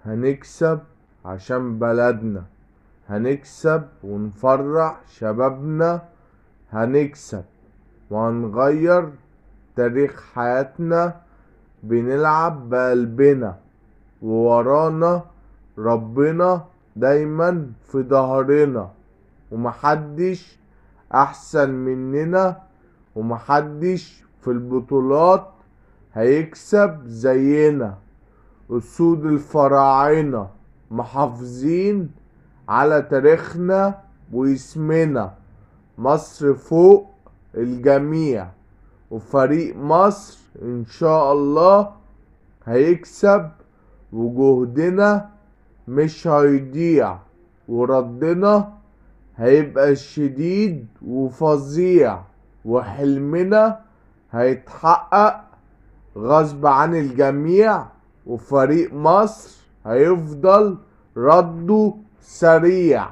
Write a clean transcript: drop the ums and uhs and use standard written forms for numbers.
هنكسب عشان بلدنا، هنكسب ونفرح شبابنا، هنكسب وهنغير تاريخ حياتنا. بنلعب بقلبنا وورانا ربنا دايما في ظهرنا، ومحدش احسن مننا، ومحدش في البطولات هيكسب زينا. أسود الفراعنة محافظين على تاريخنا واسمنا. مصر فوق الجميع، وفريق مصر إن شاء الله هيكسب، وجهدنا مش هيضيع، وردنا هيبقى شديد وفظيع، وحلمنا هيتحقق غصب عن الجميع، وفريق مصر هيفضل رده سريع.